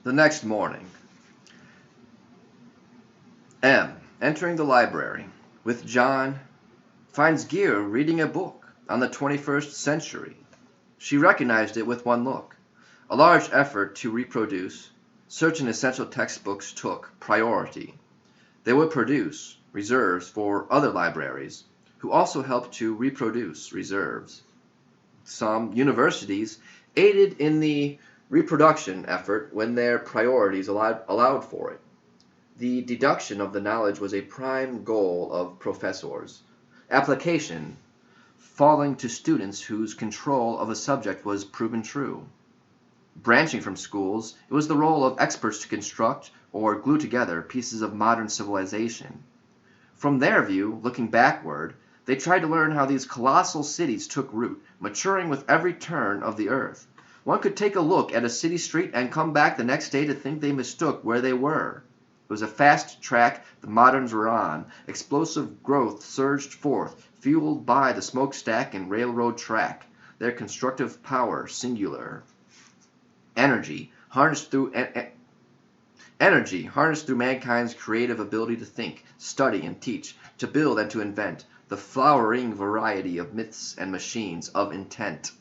The next morning, M, entering the library with John, finds Gear reading a book on the 21st century. She recognized it with one look. A large effort to reproduce certain essential textbooks took priority. They would produce reserves for other libraries, who also helped to reproduce reserves. Some universities aided in the reproduction effort when their priorities allowed for it. The deduction of the knowledge was a prime goal of professors. Application falling to students whose control of a subject was proven true. Branching from schools, it was the role of experts to construct or glue together pieces of modern civilization. From their view, looking backward, they tried to learn how these colossal cities took root, maturing with every turn of the earth. One could take a look at a city street and come back the next day to think they mistook where they were. It was a fast track the moderns were on. Explosive growth surged forth, fueled by the smokestack and railroad track, their constructive power singular. Energy, harnessed through mankind's creative ability to think, study, and teach, to build and to invent, the flowering variety of myths and machines of intent.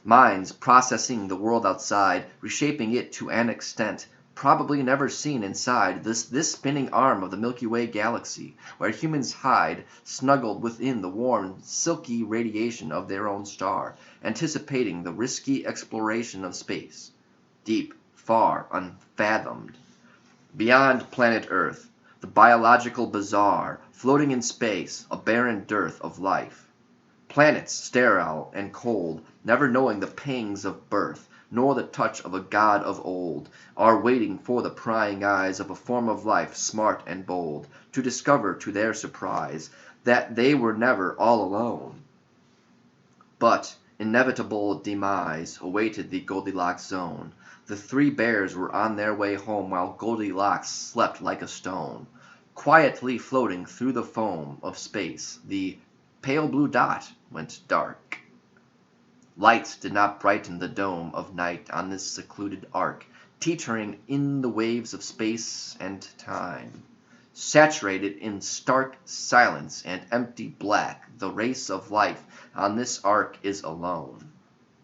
Minds processing the world outside, reshaping it to an extent probably never seen inside this spinning arm of the Milky Way galaxy, where humans hide, snuggled within the warm, silky radiation of their own star, anticipating the risky exploration of space. Deep, far, unfathomed. Beyond planet Earth, the biological bazaar, floating in space, a barren dearth of life. Planets sterile and cold, never knowing the pangs of birth, nor the touch of a god of old, are waiting for the prying eyes of a form of life smart and bold, to discover to their surprise that they were never all alone. But inevitable demise awaited the Goldilocks zone. The three bears were on their way home while Goldilocks slept like a stone. Quietly floating through the foam of space, the pale blue dot went dark. Lights did not brighten the dome of night on this secluded ark, teetering in the waves of space and time. Saturated in stark silence and empty black, the race of life on this ark is alone.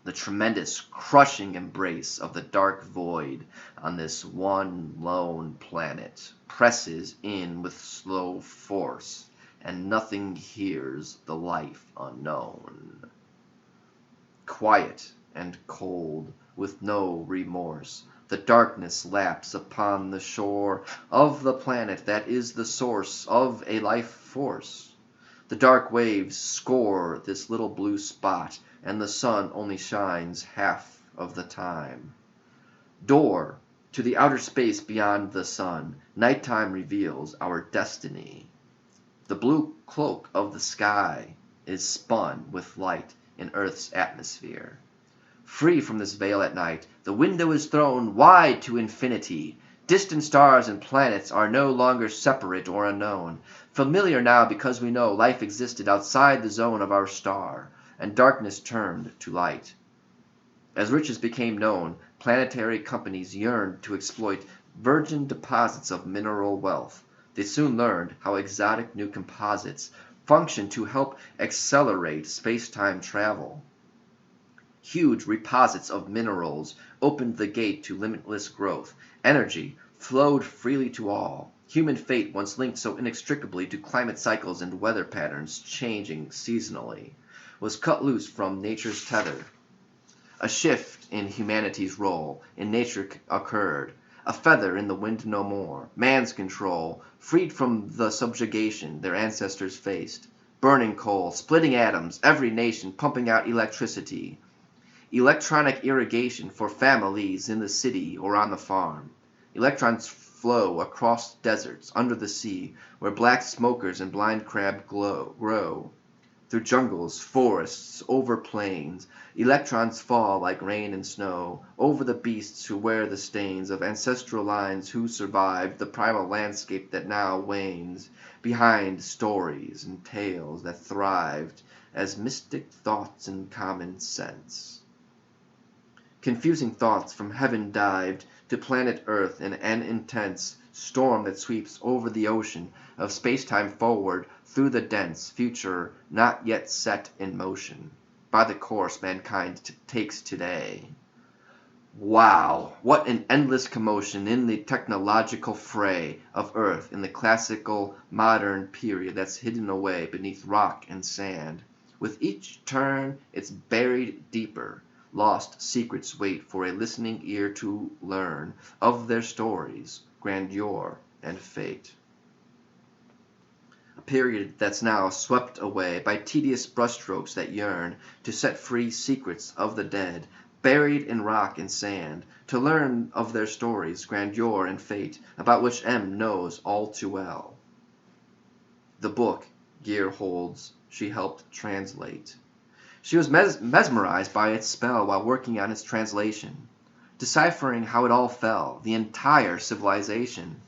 The tremendous, crushing embrace of the dark void on this one lone planet presses in with slow force, and nothing hears the life unknown. Quiet and cold, with no remorse, the darkness laps upon the shore of the planet that is the source of a life force. The dark waves score this little blue spot, and the sun only shines half of the time. Door to the outer space beyond the sun, nighttime reveals our destiny. The blue cloak of the sky is spun with light in Earth's atmosphere. Free from this veil at night, the window is thrown wide to infinity. Distant stars and planets are no longer separate or unknown, familiar now because we know life existed outside the zone of our star, and darkness turned to light. As riches became known, planetary companies yearned to exploit virgin deposits of mineral wealth. They soon learned how exotic new composites function to help accelerate space-time travel. Huge reposits of minerals opened the gate to limitless growth. Energy flowed freely to all. Human fate, once linked so inextricably to climate cycles and weather patterns changing seasonally, was cut loose from nature's tether. A shift in humanity's role in nature occurred. A feather in the wind no more. Man's control, freed from the subjugation their ancestors faced. Burning coal, splitting atoms, every nation pumping out electricity. Electronic irrigation for families in the city or on the farm. Electrons flow across deserts, under the sea, where black smokers and blind crab grow. Through jungles, forests, over plains, electrons fall like rain and snow, over the beasts who wear the stains of ancestral lines who survived the primal landscape that now wanes, behind stories and tales that thrived as mystic thoughts and common sense. Confusing thoughts from heaven dived to planet Earth in an intense storm that sweeps over the ocean of space-time forward through the dense future not yet set in motion by the course mankind takes today. Wow, what an endless commotion in the technological fray of Earth in the classical modern period that's hidden away beneath rock and sand. With each turn, it's buried deeper. Lost secrets wait for a listening ear to learn of their stories, grandeur, and fate. A period that's now swept away by tedious brushstrokes that yearn to set free secrets of the dead, buried in rock and sand, to learn of their stories, grandeur, and fate, about which M knows all too well. The book Gear holds, she helped translate. She was mesmerized by its spell while working on its translation, deciphering how it all fell, the entire civilization.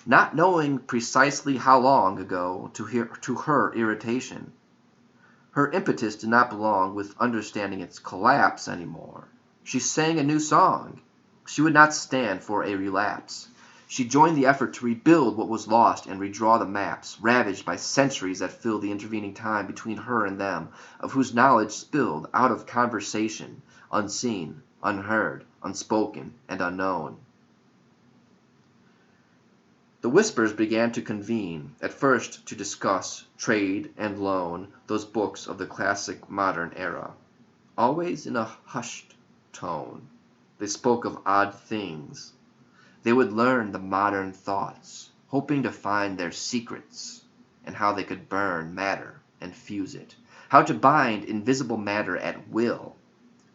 Not knowing precisely how long ago, to her irritation. Her impetus did not belong with understanding its collapse anymore. She sang a new song. She would not stand for a relapse. She joined the effort to rebuild what was lost and redraw the maps, ravaged by centuries that filled the intervening time between her and them, of whose knowledge spilled out of conversation, unseen, unheard, unspoken, and unknown. The whispers began to convene, at first to discuss, trade, and loan those books of the classic modern era. Always in a hushed tone, they spoke of odd things. They would learn the modern thoughts, hoping to find their secrets, and how they could burn matter and fuse it, how to bind invisible matter at will.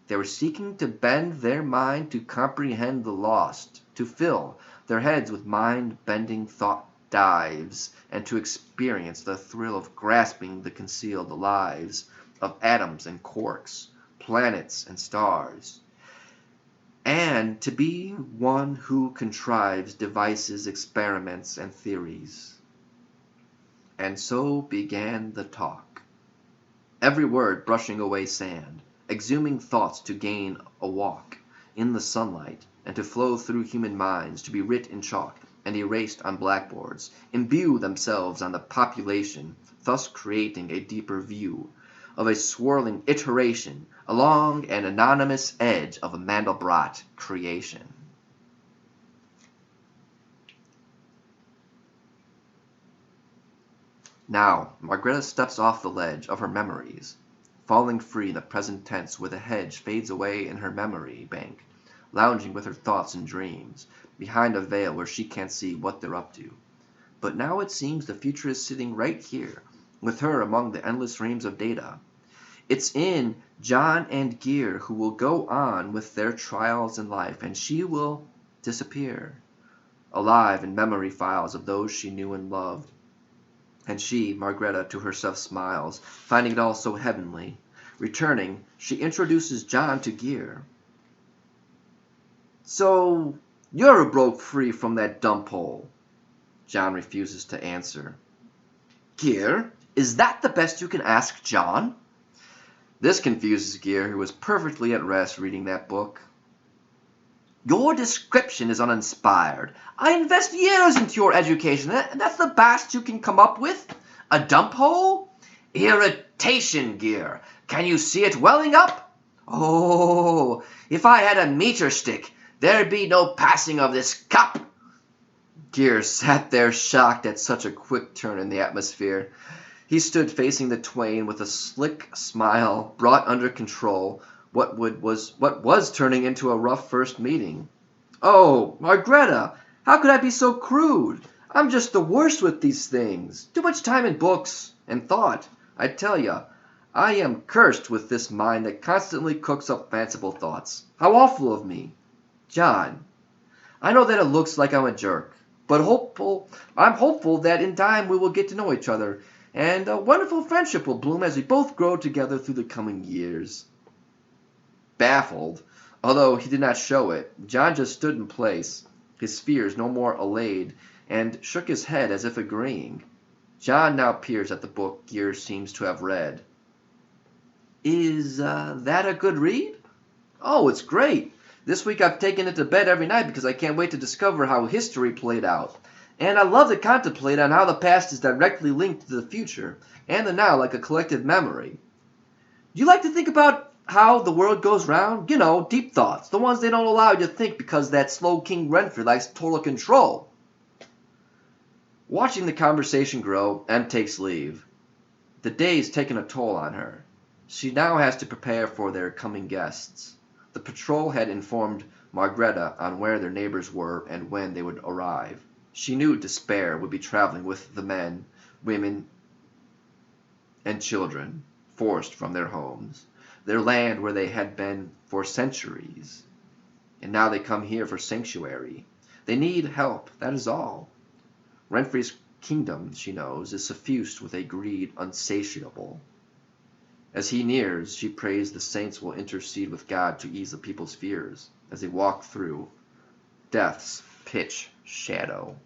They were seeking to bend their mind to comprehend the lost, to fill their heads with mind-bending thought dives, and to experience the thrill of grasping the concealed lives of atoms and quarks, planets and stars, and to be one who contrives devices, experiments, and theories. And so began the talk, every word brushing away sand, exhuming thoughts to gain a walk in the sunlight, and to flow through human minds, to be writ in chalk and erased on blackboards, imbue themselves on the population, thus creating a deeper view of a swirling iteration along an anonymous edge of a Mandelbrot creation. Now, Margreta steps off the ledge of her memories, falling free in the present tense where the hedge fades away in her memory bank, lounging with her thoughts and dreams, behind a veil where she can't see what they're up to. But now it seems the future is sitting right here, with her among the endless reams of data. It's in John and Gear who will go on with their trials in life, and she will disappear, alive in memory files of those she knew and loved. And she, Margreta, to herself smiles, finding it all so heavenly. Returning, she introduces John to Gear. "So, you're broke free from that dump hole." John refuses to answer. "Gear, is that the best you can ask, John?" This confuses Gear, who was perfectly at rest reading that book. "Your description is uninspired. I invest years into your education, and that's the best you can come up with? A dump hole? Irritation, Gear. Can you see it welling up? Oh, if I had a meter stick, there'd be no passing of this cup." Gear sat there shocked at such a quick turn in the atmosphere. He stood facing the twain with a slick smile, brought under control what was turning into a rough first meeting. "Oh, Margreta, how could I be so crude? I'm just the worst with these things. Too much time in books and thought. I tell ya, I am cursed with this mind that constantly cooks up fanciful thoughts. How awful of me. John, I know that it looks like I'm a jerk, but I'm hopeful that in time we will get to know each other, and a wonderful friendship will bloom as we both grow together through the coming years." Baffled, although he did not show it, John just stood in place, his fears no more allayed, and shook his head as if agreeing. John now peers at the book Gear seems to have read. "Is that a good read?" "Oh, it's great. This week I've taken it to bed every night because I can't wait to discover how history played out. And I love to contemplate on how the past is directly linked to the future, and the now like a collective memory. Do you like to think about how the world goes round? You know, deep thoughts, the ones they don't allow you to think because that slow King Renfrew likes total control. Watching the conversation grow, Em takes leave. The day's taken a toll on her. She now has to prepare for their coming guests. The patrol had informed Margreta on where their neighbors were and when they would arrive. She knew Despair would be traveling with the men, women, and children, forced from their homes, their land where they had been for centuries. And now they come here for sanctuary. They need help, that is all. Renfrey's kingdom, she knows, is suffused with a greed unsatiable. As he nears, she prays the saints will intercede with God to ease the people's fears as they walk through death's pitch shadow.